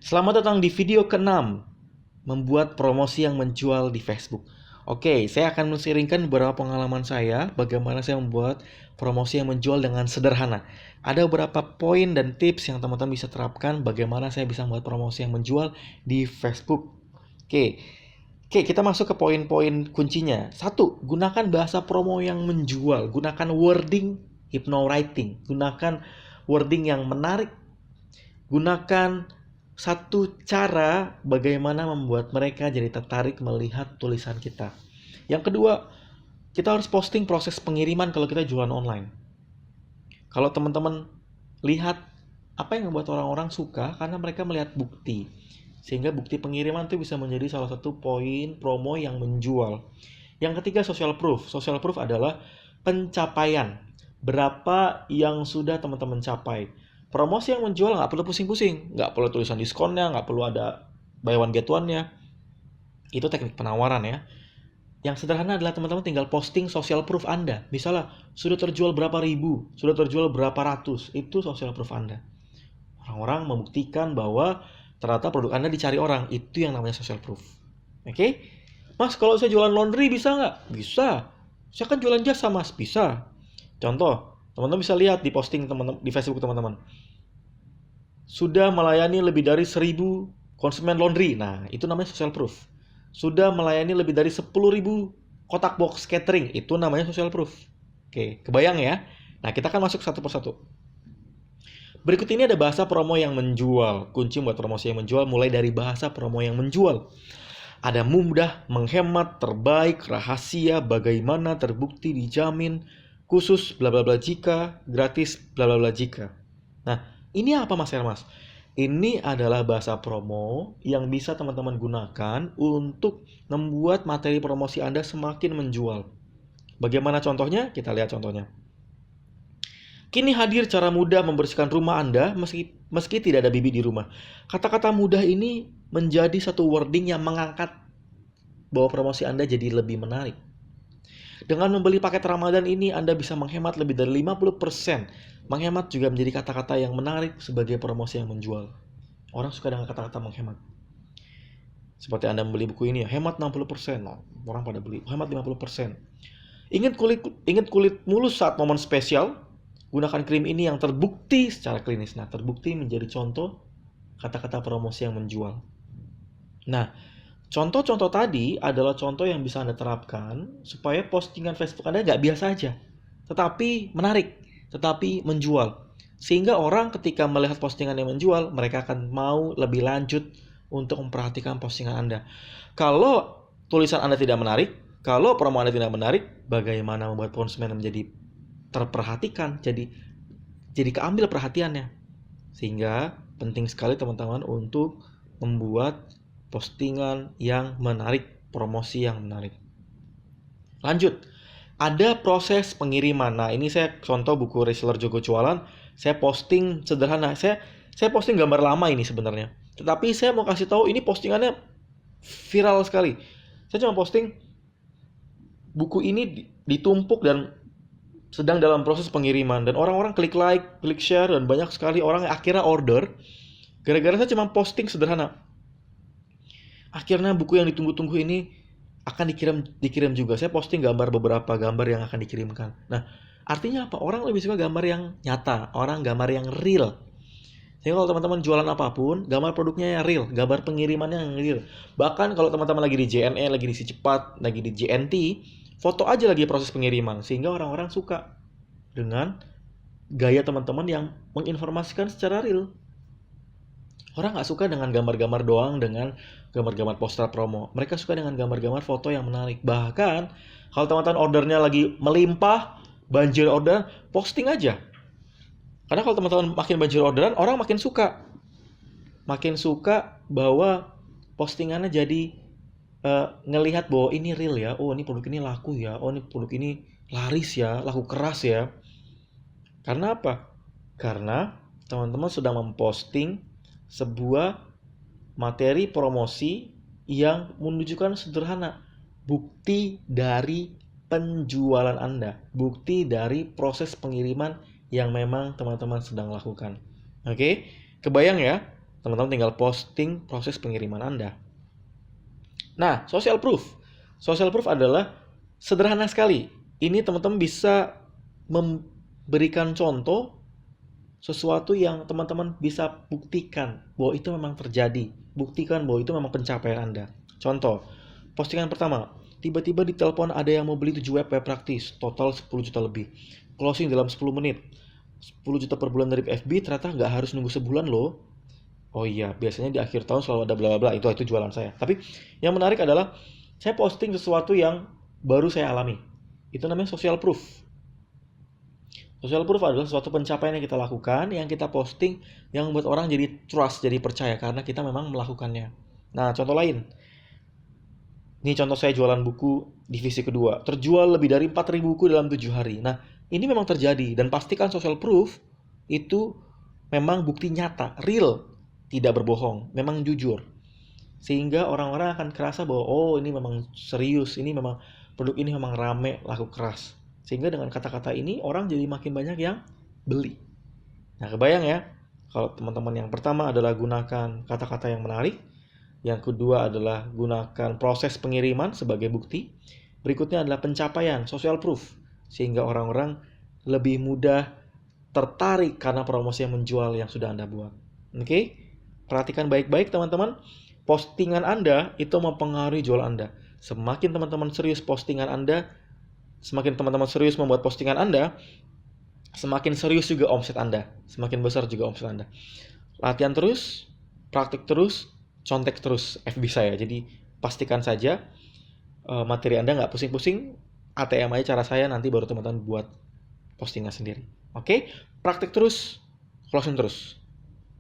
Selamat datang di video ke-6, membuat promosi yang menjual di Facebook. Oke, saya akan mensiringkan beberapa pengalaman saya, bagaimana saya membuat promosi yang menjual dengan sederhana. Ada beberapa poin dan tips yang teman-teman bisa terapkan, bagaimana saya bisa membuat promosi yang menjual di Facebook. Oke, kita masuk ke poin-poin kuncinya. Satu, gunakan bahasa promo yang menjual. Gunakan wording hypnowriting. Gunakan wording yang menarik. Gunakan satu cara bagaimana membuat mereka jadi tertarik melihat tulisan kita. Yang kedua, kita harus posting proses pengiriman kalau kita jualan online. Kalau teman-teman lihat apa yang membuat orang-orang suka, karena mereka melihat bukti. Sehingga bukti pengiriman itu bisa menjadi salah satu poin promo yang menjual. Yang ketiga, social proof. Social proof adalah pencapaian. Berapa yang sudah teman-teman capai. Promosi yang menjual nggak perlu pusing-pusing, nggak perlu tulisan diskonnya, nggak perlu ada buy one get one-nya. Itu teknik penawaran ya. Yang sederhana adalah teman-teman tinggal posting social proof Anda. Misalnya, sudah terjual berapa ribu, sudah terjual berapa ratus, itu social proof Anda. Orang-orang membuktikan bahwa ternyata produk Anda dicari orang, itu yang namanya social proof. Oke? Mas, kalau saya jualan laundry bisa nggak? Bisa. Saya kan jualan jasa, Mas. Bisa. Contoh, teman-teman bisa lihat di posting teman-teman di Facebook teman-teman. Sudah melayani lebih dari 1.000 konsumen laundry. Nah, itu namanya social proof. Sudah melayani lebih dari 10.000 kotak box catering. Itu namanya social proof. Oke, kebayang ya? Nah, kita akan masuk satu persatu. Berikut ini ada bahasa promo yang menjual. Kunci buat promosi yang menjual mulai dari bahasa promo yang menjual. Ada mudah, menghemat, terbaik, rahasia, bagaimana, terbukti, dijamin, khusus, bla bla bla jika, gratis, bla bla bla jika. Nah, ini apa Mas Hermas? Ini adalah bahasa promo yang bisa teman-teman gunakan untuk membuat materi promosi Anda semakin menjual. Bagaimana contohnya? Kita lihat contohnya. Kini hadir cara mudah membersihkan rumah Anda meski tidak ada bibi di rumah. Kata-kata mudah ini menjadi satu wording yang mengangkat bahwa promosi Anda jadi lebih menarik. Dengan membeli paket Ramadan ini, Anda bisa menghemat lebih dari 50%. Menghemat juga menjadi kata-kata yang menarik sebagai promosi yang menjual. Orang suka dengan kata-kata menghemat. Seperti Anda membeli buku ini ya, hemat 60%. Nah, orang pada beli, hemat 50%. Ingat kulit mulus saat momen spesial? Gunakan krim ini yang terbukti secara klinis. Nah, terbukti menjadi contoh kata-kata promosi yang menjual. Nah, contoh-contoh tadi adalah contoh yang bisa Anda terapkan supaya postingan Facebook Anda nggak biasa aja, tetapi menarik, tetapi menjual. Sehingga orang ketika melihat postingan yang menjual, mereka akan mau lebih lanjut untuk memperhatikan postingan Anda. Kalau tulisan Anda tidak menarik, kalau promo Anda tidak menarik, bagaimana membuat konsumen menjadi terperhatikan, jadi keambil perhatiannya. Sehingga penting sekali teman-teman untuk membuat postingan yang menarik, promosi yang menarik. Lanjut, ada proses pengiriman. Nah, ini saya contoh buku Reseller Jogo Jualan. Saya posting sederhana. Saya posting gambar lama ini sebenarnya. Tetapi saya mau kasih tahu ini postingannya viral sekali. Saya cuma posting buku ini ditumpuk dan sedang dalam proses pengiriman, dan orang-orang klik like, klik share, dan banyak sekali orang yang akhirnya order gara-gara saya cuma posting sederhana. Akhirnya buku yang ditunggu-tunggu ini akan dikirim juga. Saya posting beberapa gambar yang akan dikirimkan. Nah, artinya apa? Orang lebih suka gambar yang nyata, orang gambar yang real. Sehingga kalau teman-teman jualan apapun, gambar produknya yang real, gambar pengirimannya yang real. Bahkan kalau teman-teman lagi di JNE, lagi di Si Cepat, lagi di JNT, foto aja lagi proses pengiriman, sehingga orang-orang suka dengan gaya teman-teman yang menginformasikan secara real. Orang nggak suka dengan gambar-gambar doang, dengan gambar-gambar poster promo. Mereka suka dengan gambar-gambar foto yang menarik. Bahkan kalau teman-teman ordernya lagi melimpah, banjir order, posting aja. Karena kalau teman-teman makin banjir orderan, orang makin suka. Makin suka bahwa postingannya jadi ngelihat bahwa ini real ya, oh ini produk ini laku ya, oh ini produk ini laris ya, laku keras ya. Karena apa? Karena teman-teman sudah memposting sebuah materi promosi yang menunjukkan sederhana bukti dari penjualan Anda, bukti dari proses pengiriman yang memang teman-teman sedang lakukan. Oke, kebayang ya? Teman-teman tinggal posting proses pengiriman Anda. Nah, social proof. Social proof adalah sederhana sekali. Ini teman-teman bisa memberikan contoh sesuatu yang teman-teman bisa buktikan bahwa itu memang terjadi. Buktikan bahwa itu memang pencapaian Anda. Contoh, postingan pertama, tiba-tiba di telepon ada yang mau beli 7 web praktis, total 10 juta lebih. Closing dalam 10 menit. 10 juta per bulan dari FB, ternyata nggak harus nunggu sebulan loh. Oh iya, biasanya di akhir tahun selalu ada bla bla bla, itu jualan saya. Tapi yang menarik adalah saya posting sesuatu yang baru saya alami. Itu namanya social proof. Social proof adalah suatu pencapaian yang kita lakukan, yang kita posting, yang membuat orang jadi trust, jadi percaya karena kita memang melakukannya. Nah, contoh lain. Ini contoh saya jualan buku divisi kedua. Terjual lebih dari 4.000 buku dalam 7 hari. Nah, ini memang terjadi. Dan pastikan social proof itu memang bukti nyata, real. Tidak berbohong, memang jujur. Sehingga orang-orang akan kerasa bahwa, oh ini memang serius, ini memang produk ini memang rame, laku keras. Sehingga dengan kata-kata ini, orang jadi makin banyak yang beli. Nah, kebayang ya, kalau teman-teman yang pertama adalah gunakan kata-kata yang menarik, yang kedua adalah gunakan proses pengiriman sebagai bukti, berikutnya adalah pencapaian, social proof, sehingga orang-orang lebih mudah tertarik karena promosi yang menjual yang sudah Anda buat. Oke? Perhatikan baik-baik teman-teman, postingan Anda itu mempengaruhi jual Anda. Semakin teman-teman serius postingan Anda, semakin teman-teman serius membuat postingan Anda, semakin serius juga omset Anda, semakin besar juga omset Anda. Latihan terus, praktik terus, contek terus FB saya. Jadi pastikan saja materi Anda nggak pusing-pusing, ATM aja cara saya, nanti baru teman-teman buat postingan sendiri. Oke? Praktik terus, closing terus.